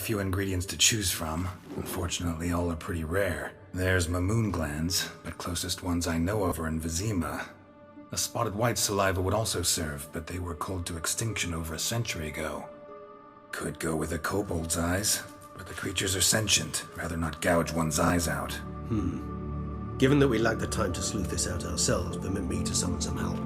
few ingredients to choose from. Unfortunately, all are pretty rare. There's Mamoon glands, but closest ones I know of are in Vizima. A spotted white saliva would also serve, but they were culled to extinction over a century ago. Could go with a kobold's eyes, but the creatures are sentient. Rather not gouge one's eyes out. Given that we lack the time to sleuth this out ourselves, permit me to summon some help.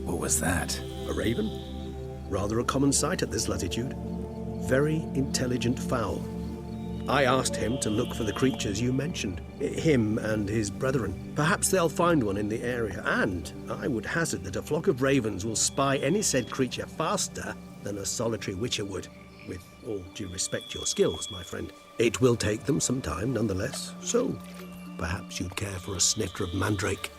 What was that? A raven? Rather a common sight at this latitude. Very intelligent fowl. I asked him to look for the creatures you mentioned. Him and his brethren. Perhaps they'll find one in the area, and I would hazard that a flock of ravens will spy any said creature faster than a solitary witcher would. With all due respect to your skills, my friend. It will take them some time, nonetheless, so perhaps you'd care for a snifter of mandrake.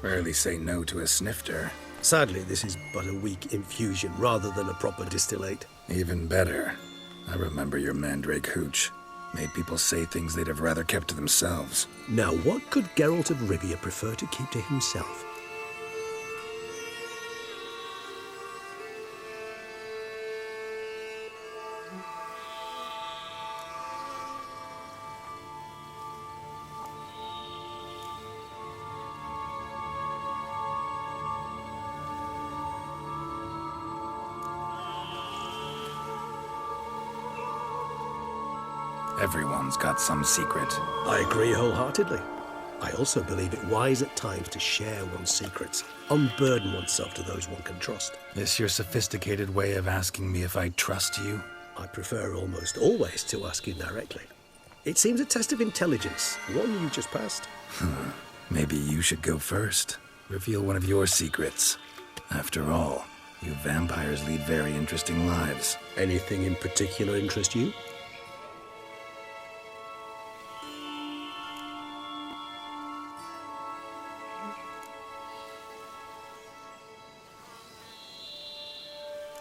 Rarely say no to a snifter. Sadly, this is but a weak infusion rather than a proper distillate. Even better. I remember your mandrake hooch. Made people say things they'd have rather kept to themselves. Now, what could Geralt of Rivia prefer to keep to himself? Everyone's got some secret. I agree wholeheartedly. I also believe it wise at times to share one's secrets, unburden oneself to those one can trust. This your sophisticated way of asking me if I trust you? I prefer almost always to ask you directly. It seems a test of intelligence, one you just passed. Maybe you should go first. Reveal one of your secrets. After all, you vampires lead very interesting lives. Anything in particular interest you?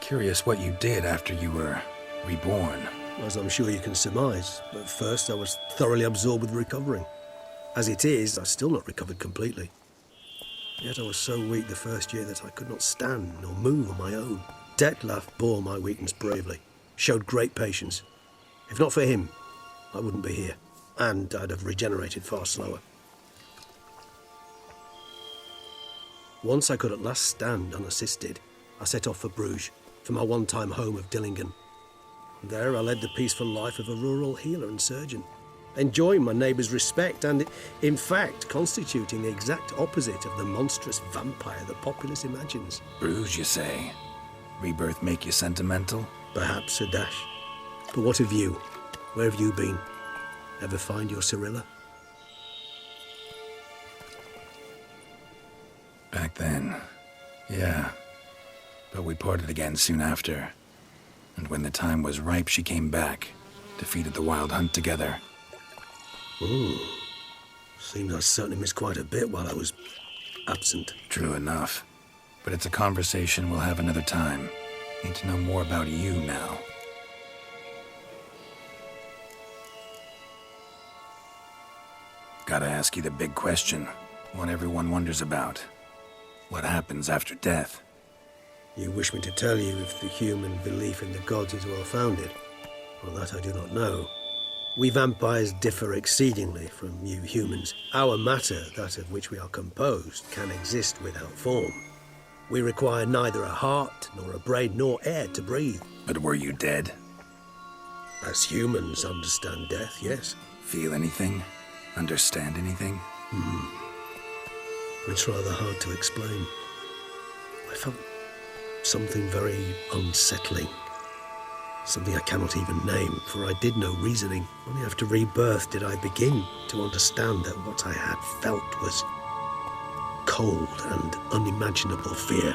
Curious what you did after you were reborn. As I'm sure you can surmise, at first I was thoroughly absorbed with recovering. As it is, I've still not recovered completely. Yet I was so weak the first year that I could not stand nor move on my own. Detlef bore my weakness bravely, showed great patience. If not for him, I wouldn't be here, and I'd have regenerated far slower. Once I could at last stand unassisted, I set off for Bruges, for my one-time home of Dillingen. There I led the peaceful life of a rural healer and surgeon, enjoying my neighbours' respect and, in fact, constituting the exact opposite of the monstrous vampire the populace imagines. Bruges, you say? Rebirth make you sentimental? Perhaps a dash. But what of you? Where have you been? Ever find your Cirilla? Back then, yeah. But we parted again soon after. And when the time was ripe, she came back. Defeated the Wild Hunt together. Seems I certainly missed quite a bit while I was absent. True enough. But it's a conversation we'll have another time. Need to know more about you now. Gotta ask you the big question. One everyone wonders about. What happens after death? You wish me to tell you if the human belief in the gods is well founded? Well, that I do not know. We vampires differ exceedingly from you humans. Our matter, that of which we are composed, can exist without form. We require neither a heart, nor a brain, nor air to breathe. But were you dead? As humans understand death, yes. Feel anything? Understand anything? It's rather hard to explain. I felt something very unsettling. Something I cannot even name, for I did no reasoning. Only after rebirth did I begin to understand that what I had felt was cold and unimaginable fear.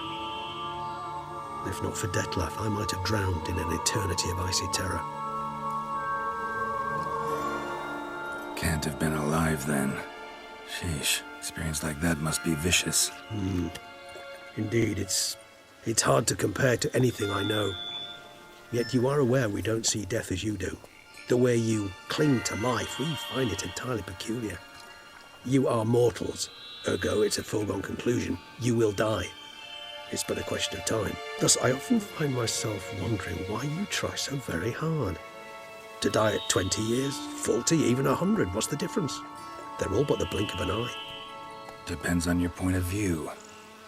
If not for Dettlaff, I might have drowned in an eternity of icy terror. Can't have been alive then. Sheesh, experience like that must be vicious. Indeed, it's hard to compare to anything I know. Yet you are aware we don't see death as you do. The way you cling to life, we find it entirely peculiar. You are mortals, ergo it's a foregone conclusion. You will die. It's but a question of time. Thus, I often find myself wondering why you try so very hard. To die at 20 years, 40, even 100, what's the difference? They're all but the blink of an eye. Depends on your point of view.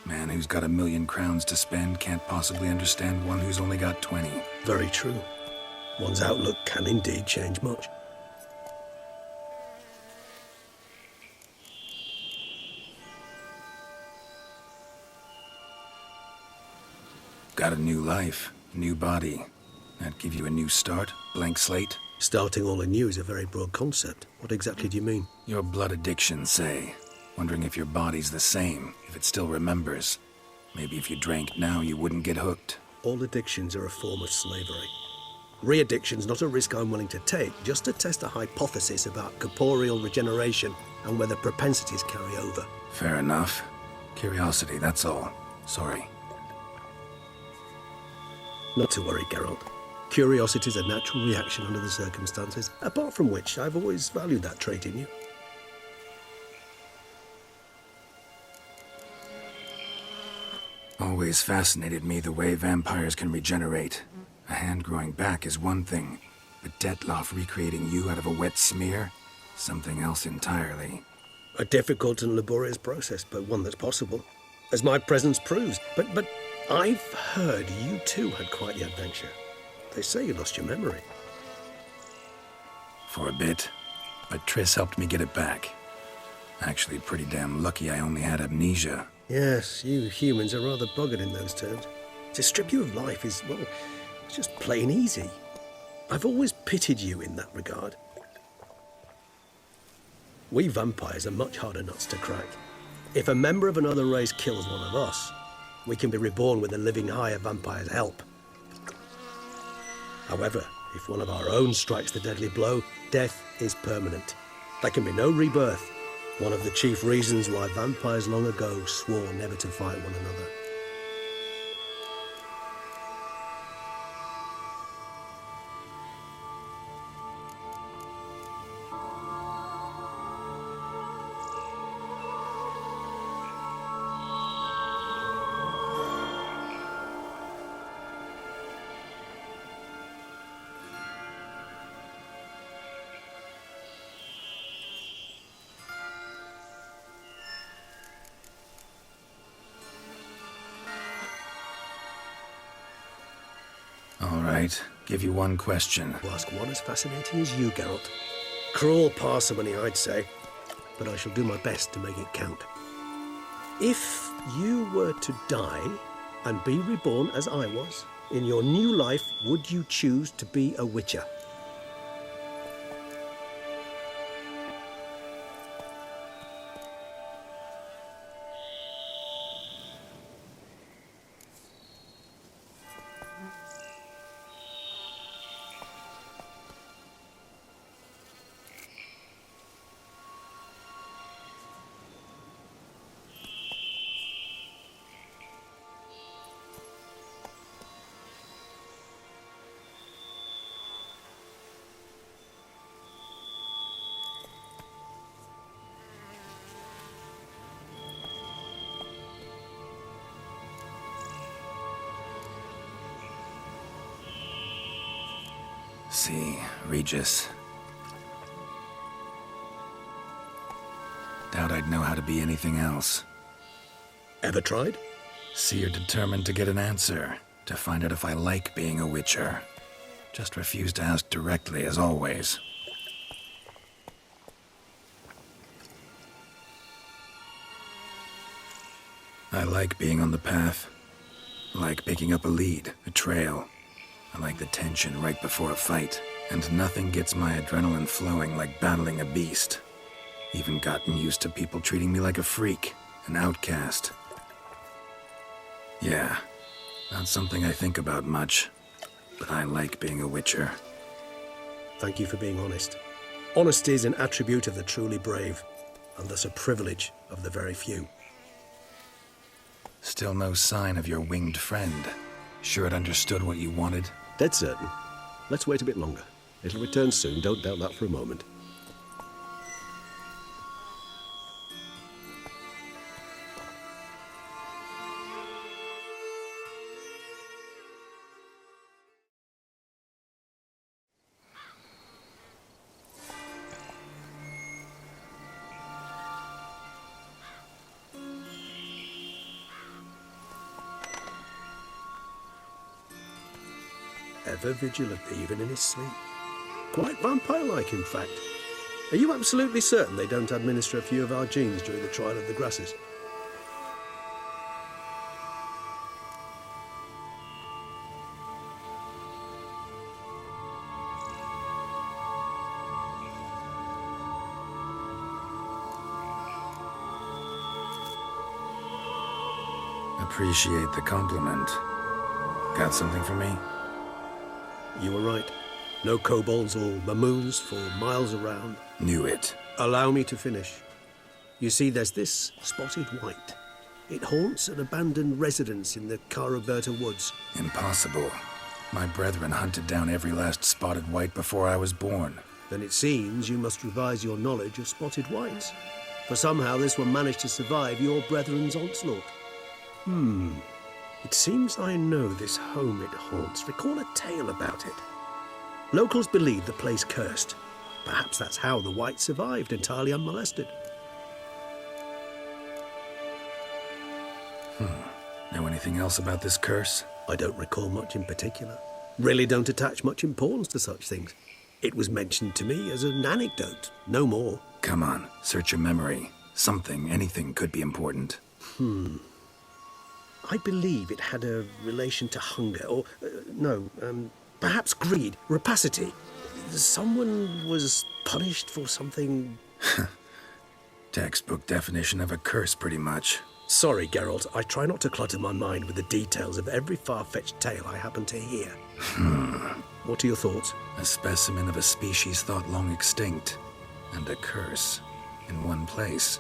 Man who's got 1,000,000 crowns to spend can't possibly understand one who's only got 20. Very true. One's outlook can indeed change much. Got a new life, new body. That give you a new start? Blank slate? Starting all anew is a very broad concept. What exactly do you mean? Your blood addiction, say. Wondering if your body's the same, if it still remembers. Maybe if you drank now, you wouldn't get hooked. All addictions are a form of slavery. Re-addiction's not a risk I'm willing to take, just to test a hypothesis about corporeal regeneration and whether propensities carry over. Fair enough. Curiosity, that's all. Sorry. Not to worry, Geralt. Curiosity is a natural reaction under the circumstances, apart from which I've always valued that trait in you. Always fascinated me the way vampires can regenerate. A hand growing back is one thing, but Dettlaff recreating you out of a wet smear? Something else entirely. A difficult and laborious process, but one that's possible, as my presence proves. But I've heard you too had quite the adventure. They say you lost your memory. For a bit, but Triss helped me get it back. Actually, pretty damn lucky I only had amnesia. Yes, you humans are rather buggered in those terms. To strip you of life is, well, it's just plain easy. I've always pitied you in that regard. We vampires are much harder nuts to crack. If a member of another race kills one of us, we can be reborn with a living higher vampire's help. However, if one of our own strikes the deadly blow, death is permanent. There can be no rebirth. One of the chief reasons why vampires long ago swore never to fight one another. All right, give you one question. To ask one as fascinating as you, Geralt. Cruel parsimony, I'd say, but I shall do my best to make it count. If you were to die and be reborn as I was, in your new life, would you choose to be a Witcher? See, Regis. Doubt I'd know how to be anything else. Ever tried? See, you're determined to get an answer, to find out if I like being a Witcher. Just refuse to ask directly, as always. I like being on the path. I like picking up a lead, a trail. I like the tension right before a fight. And nothing gets my adrenaline flowing like battling a beast. Even gotten used to people treating me like a freak, an outcast. Yeah, not something I think about much, but I like being a Witcher. Thank you for being honest. Honesty is an attribute of the truly brave, and thus a privilege of the very few. Still no sign of your winged friend. Sure it understood what you wanted? Dead certain. Let's wait a bit longer. It'll return soon, don't doubt that for a moment. Ever vigilant, even in his sleep. Quite vampire-like, in fact. Are you absolutely certain they don't administer a few of our genes during the trial of the grasses? Appreciate the compliment. Got something for me? You were right. No kobolds or mamoons for miles around. Knew it. Allow me to finish. You see, there's this spotted white. It haunts an abandoned residence in the Caraberta woods. Impossible. My brethren hunted down every last spotted white before I was born. Then it seems you must revise your knowledge of spotted whites. For somehow this one managed to survive your brethren's onslaught. It seems I know this home it haunts. Recall a tale about it. Locals believe the place cursed. Perhaps that's how the white survived entirely unmolested. Know anything else about this curse? I don't recall much in particular. Really don't attach much importance to such things. It was mentioned to me as an anecdote, no more. Come on, search your memory. Something, anything could be important. I believe it had a relation to hunger, or, perhaps greed, rapacity. Someone was punished for something... Textbook definition of a curse, pretty much. Sorry, Geralt, I try not to clutter my mind with the details of every far-fetched tale I happen to hear. What are your thoughts? A specimen of a species thought long extinct, and a curse in one place.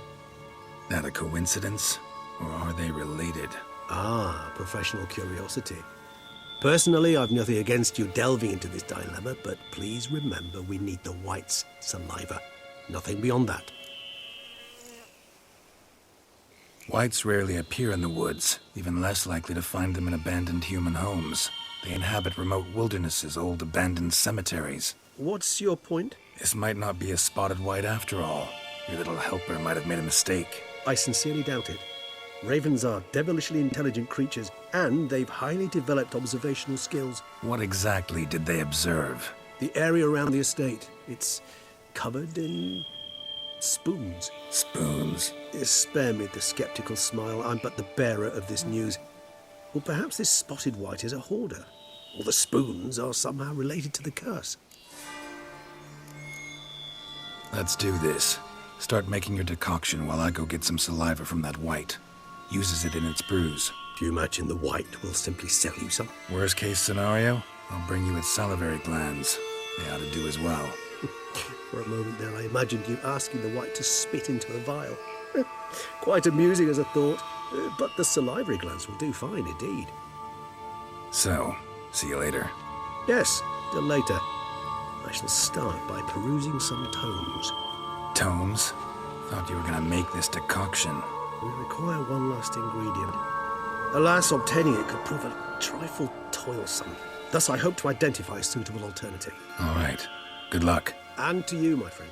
That a coincidence, or are they related? Ah, professional curiosity. Personally, I've nothing against you delving into this dilemma, but please remember we need the white's saliva. Nothing beyond that. Whites rarely appear in the woods, even less likely to find them in abandoned human homes. They inhabit remote wildernesses, old abandoned cemeteries. What's your point? This might not be a spotted white after all. Your little helper might have made a mistake. I sincerely doubt it. Ravens are devilishly intelligent creatures, and they've highly developed observational skills. What exactly did they observe? The area around the estate, it's covered in spoons. Spoons? Spare me the skeptical smile. I'm but the bearer of this news. Or perhaps this spotted white is a hoarder. Or the spoons are somehow related to the curse. Let's do this. Start making your decoction while I go get some saliva from that white. Uses it in its brews. Do you imagine the white will simply sell you some? Worst case scenario, I'll bring you its salivary glands. They ought to do as well. For a moment there, I imagined you asking the white to spit into a vial. Quite amusing as a thought, but the salivary glands will do fine indeed. So, see you later. Yes, till later. I shall start by perusing some tomes. Tomes? Thought you were gonna make this decoction. We require one last ingredient. Alas, obtaining it could prove a trifle toilsome. Thus, I hope to identify a suitable alternative. All right. Good luck. And to you, my friend.